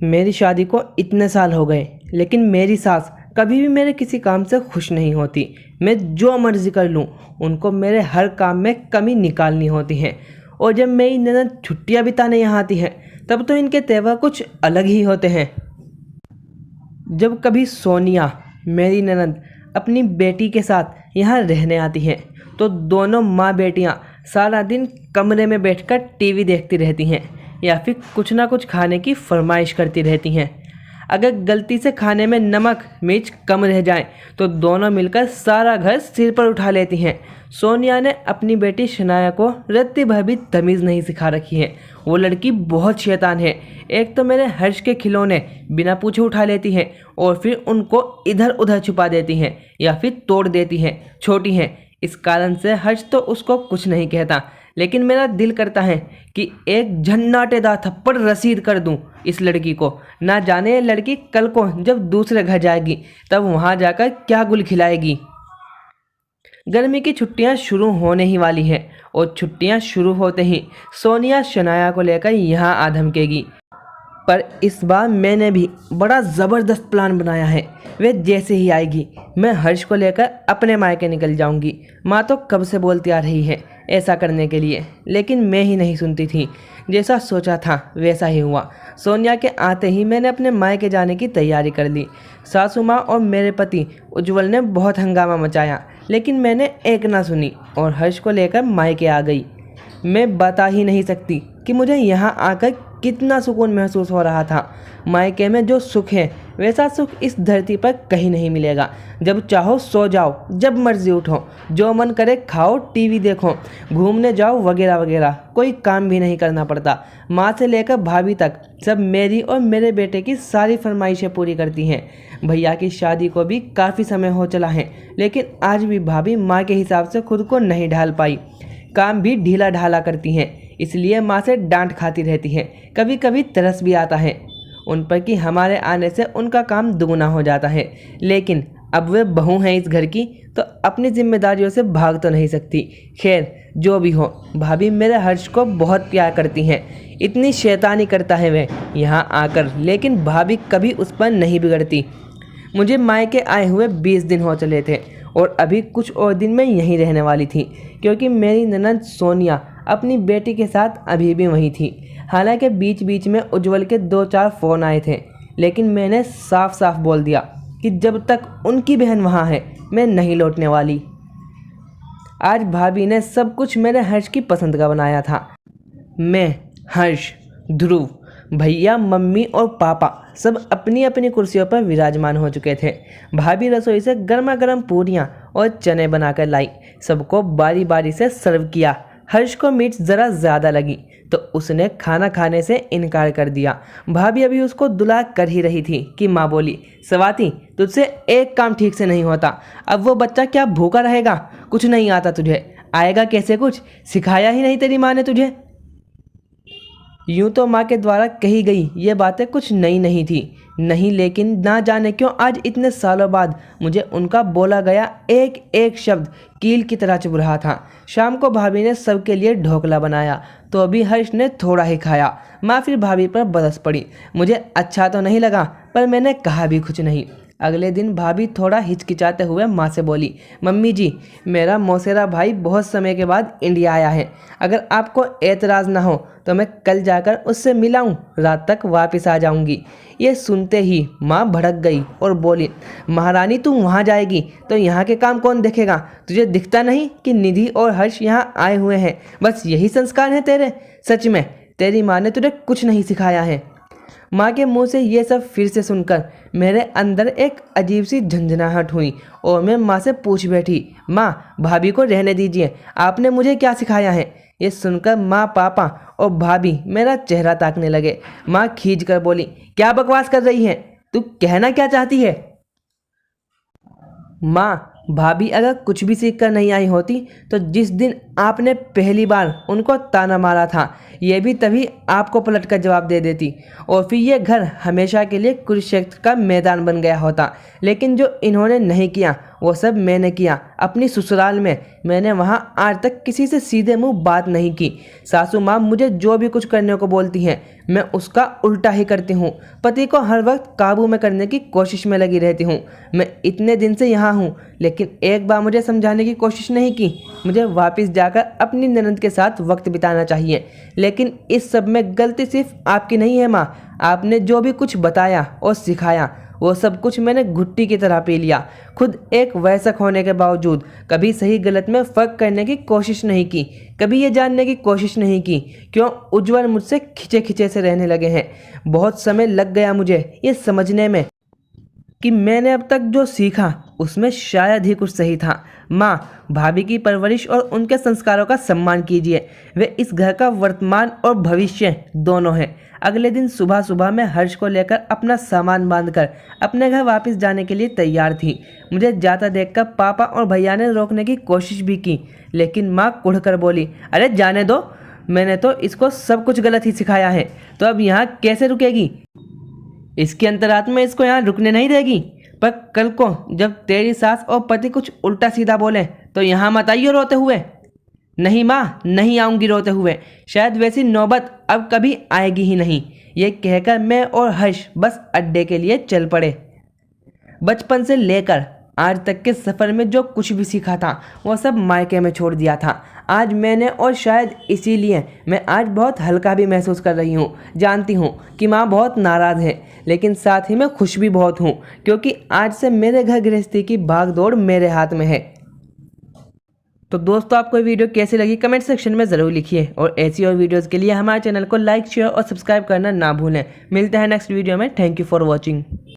मेरी शादी को इतने साल हो गए, लेकिन मेरी सास कभी भी मेरे किसी काम से खुश नहीं होती। मैं जो मर्ज़ी कर लूँ, उनको मेरे हर काम में कमी निकालनी होती है। और जब मेरी ननद छुट्टियाँ बिताने यहाँ आती है, तब तो इनके त्यौहार कुछ अलग ही होते हैं। जब कभी सोनिया, मेरी ननद, अपनी बेटी के साथ यहाँ रहने आती है, तो दोनों माँ बेटियाँ सारा दिन कमरे में बैठकर टीवी देखती रहती हैं या फिर कुछ ना कुछ खाने की फरमाइश करती रहती हैं। अगर गलती से खाने में नमक मिर्च कम रह जाए तो दोनों मिलकर सारा घर सिर पर उठा लेती हैं। सोनिया ने अपनी बेटी शनाया को रत्ती भर भी तमीज़ नहीं सिखा रखी है। वो लड़की बहुत शैतान है। एक तो मेरे हर्ष के खिलौने बिना पूछे उठा लेती है और फिर उनको इधर उधर छुपा देती हैं या फिर तोड़ देती हैं। छोटी हैं, इस कारण से हर्ष तो उसको कुछ नहीं कहता, लेकिन मेरा दिल करता है कि एक झन्नाटेदार थप्पड़ रसीद कर दूं इस लड़की को। ना जाने ये लड़की कल को जब दूसरे घर जाएगी तब वहां जाकर क्या गुल खिलाएगी। गर्मी की छुट्टियां शुरू होने ही वाली है और छुट्टियां शुरू होते ही सोनिया शनाया को लेकर यहाँ आ धमकेगी। पर इस बार मैंने भी बड़ा ज़बरदस्त प्लान बनाया है। वे जैसे ही आएगी, मैं हर्ष को लेकर अपने मायके निकल जाऊंगी। माँ तो कब से बोलती आ रही है ऐसा करने के लिए, लेकिन मैं ही नहीं सुनती थी। जैसा सोचा था वैसा ही हुआ। सोनिया के आते ही मैंने अपने मायके जाने की तैयारी कर ली। सासू माँ और मेरे पति उज्जवल ने बहुत हंगामा मचाया, लेकिन मैंने एक ना सुनी और हर्ष को लेकर मायके आ गई। मैं बता ही नहीं सकती कि मुझे यहाँ आकर कितना सुकून महसूस हो रहा था। मायके में जो सुख है वैसा सुख इस धरती पर कहीं नहीं मिलेगा। जब चाहो सो जाओ, जब मर्जी उठो, जो मन करे खाओ, टीवी देखो, घूमने जाओ वगैरह वगैरह। कोई काम भी नहीं करना पड़ता। माँ से लेकर भाभी तक सब मेरी और मेरे बेटे की सारी फरमाइशें पूरी करती हैं। भैया की शादी को भी काफ़ी समय हो चला है, लेकिन आज भी भाभी माँ के हिसाब से खुद को नहीं ढाल पाई। काम भी ढीला ढाला करती हैं, इसलिए माँ से डांट खाती रहती हैं। कभी कभी तरस भी आता है उन पर कि हमारे आने से उनका काम दुगना हो जाता है। लेकिन अब वे बहू हैं इस घर की, तो अपनी जिम्मेदारियों से भाग तो नहीं सकती। खैर जो भी हो, भाभी मेरे हर्ष को बहुत प्यार करती हैं। इतनी शैतानी करता है वह यहाँ आकर, लेकिन भाभी कभी उस पर नहीं बिगड़ती। मुझे मायके आए हुए 20 दिन हो चले थे और अभी कुछ और दिन मैं यहीं रहने वाली थी, क्योंकि मेरी ननद सोनिया अपनी बेटी के साथ अभी भी वहीं थी। हालांकि बीच बीच में उज्जवल के 2-4 फ़ोन आए थे, लेकिन मैंने साफ साफ बोल दिया कि जब तक उनकी बहन वहाँ है मैं नहीं लौटने वाली। आज भाभी ने सब कुछ मेरे हर्ष की पसंद का बनाया था। मैं, हर्ष, ध्रुव, भैया, मम्मी और पापा सब अपनी अपनी कुर्सियों पर विराजमान हो चुके थे। भाभी रसोई से गर्मा गर्म पूरियाँ और चने बनाकर लाई। सबको बारी बारी से सर्व किया। हर्ष को मिर्च ज़रा ज़्यादा लगी तो उसने खाना खाने से इनकार कर दिया। भाभी अभी उसको दुला कर ही रही थी कि माँ बोली, स्वाति तुझसे एक काम ठीक से नहीं होता। अब वो बच्चा क्या भूखा रहेगा? कुछ नहीं आता तुझे? आएगा कैसे? कुछ सिखाया ही नहीं तेरी माँ ने तुझे। यूँ तो माँ के द्वारा कही गई ये बातें कुछ नई नहीं थी, नहीं, लेकिन ना जाने क्यों आज इतने सालों बाद मुझे उनका बोला गया एक एक शब्द कील की तरह चुभ रहा था। शाम को भाभी ने सबके लिए ढोकला बनाया तो अभी हर्ष ने थोड़ा ही खाया। माँ फिर भाभी पर बरस पड़ी। मुझे अच्छा तो नहीं लगा, पर मैंने कहा भी कुछ नहीं। अगले दिन भाभी थोड़ा हिचकिचाते हुए माँ से बोली, मम्मी जी, मेरा मौसेरा भाई बहुत समय के बाद इंडिया आया है। अगर आपको एतराज़ ना हो तो मैं कल जाकर उससे मिलाऊं, रात तक वापस आ जाऊंगी। ये सुनते ही माँ भड़क गई और बोली, महारानी तू वहाँ जाएगी तो यहाँ के काम कौन देखेगा? तुझे दिखता नहीं कि निधि और हर्ष यहाँ आए हुए हैं? बस यही संस्कार है तेरे? सच में तेरी माँ ने तुझे कुछ नहीं सिखाया है। माँ के मुंह से ये सब फिर से सुनकर मेरे अंदर एक अजीब सी झंझनाहट हुई और मैं माँ से पूछ बैठी, माँ भाभी को रहने दीजिए, आपने मुझे क्या सिखाया है? ये सुनकर माँ, पापा और भाभी मेरा चेहरा ताकने लगे। माँ खींच कर बोली, क्या बकवास कर रही है? तू कहना क्या चाहती है? माँ, भाभी अगर कुछ भी सीख कर नहीं आई होती तो जिस दिन आपने पहली बार उनको ताना मारा था, ये भी तभी आपको पलट कर जवाब दे देती और फिर ये घर हमेशा के लिए कुरुक्षेत्र का मैदान बन गया होता। लेकिन जो इन्होंने नहीं किया वो सब मैंने किया। अपनी ससुराल में मैंने वहाँ आज तक किसी से सीधे मुंह बात नहीं की। सासू माँ मुझे जो भी कुछ करने को बोलती हैं मैं उसका उल्टा ही करती हूँ। पति को हर वक्त काबू में करने की कोशिश में लगी रहती हूँ। मैं इतने दिन से यहाँ हूँ लेकिन एक बार मुझे समझाने की कोशिश नहीं की। मुझे वापस जाकर अपनी ननद के साथ वक्त बिताना चाहिए। लेकिन इस सब में गलती सिर्फ आपकी नहीं है माँ। आपने जो भी कुछ बताया और सिखाया वो सब कुछ मैंने घुट्टी की तरह पी लिया। खुद एक वयस्क होने के बावजूद कभी सही गलत में फ़र्क करने की कोशिश नहीं की। कभी ये जानने की कोशिश नहीं की क्यों उज्जवल मुझसे खिंचे खिंचे से रहने लगे हैं। बहुत समय लग गया मुझे ये समझने में कि मैंने अब तक जो सीखा उसमें शायद ही कुछ सही था। माँ, भाभी की परवरिश और उनके संस्कारों का सम्मान कीजिए। वे इस घर का वर्तमान और भविष्य दोनों हैं। अगले दिन सुबह सुबह मैं हर्ष को लेकर अपना सामान बांधकर अपने घर वापस जाने के लिए तैयार थी। मुझे जाता देखकर पापा और भैया ने रोकने की कोशिश भी की लेकिन माँ कुढ़कर बोली, अरे जाने दो, मैंने तो इसको सब कुछ गलत ही सिखाया है तो अब यहाँ कैसे रुकेगी? इसकी अंतरात्मा इसको यहाँ रुकने नहीं देगी। पर कल को जब तेरी सास और पति कुछ उल्टा सीधा बोले तो यहाँ मत आइयो रोते हुए। नहीं माँ, नहीं आऊँगी रोते हुए। शायद वैसी नौबत अब कभी आएगी ही नहीं। ये कहकर मैं और हर्ष बस अड्डे के लिए चल पड़े। बचपन से लेकर आज तक के सफ़र में जो कुछ भी सीखा था वो सब मायके में छोड़ दिया था आज मैंने, और शायद इसीलिए मैं आज बहुत हल्का भी महसूस कर रही हूँ। जानती हूँ कि माँ बहुत नाराज़ है लेकिन साथ ही मैं खुश भी बहुत हूँ क्योंकि आज से मेरे घर गृहस्थी की भागदौड़ मेरे हाथ में है। तो दोस्तों, आपको ये वीडियो कैसी लगी कमेंट सेक्शन में ज़रूर लिखिए और ऐसी और वीडियोज़ के लिए हमारे चैनल को लाइक, शेयर और सब्सक्राइब करना ना भूलें। मिलते हैं नेक्स्ट वीडियो में। Thank you for watching.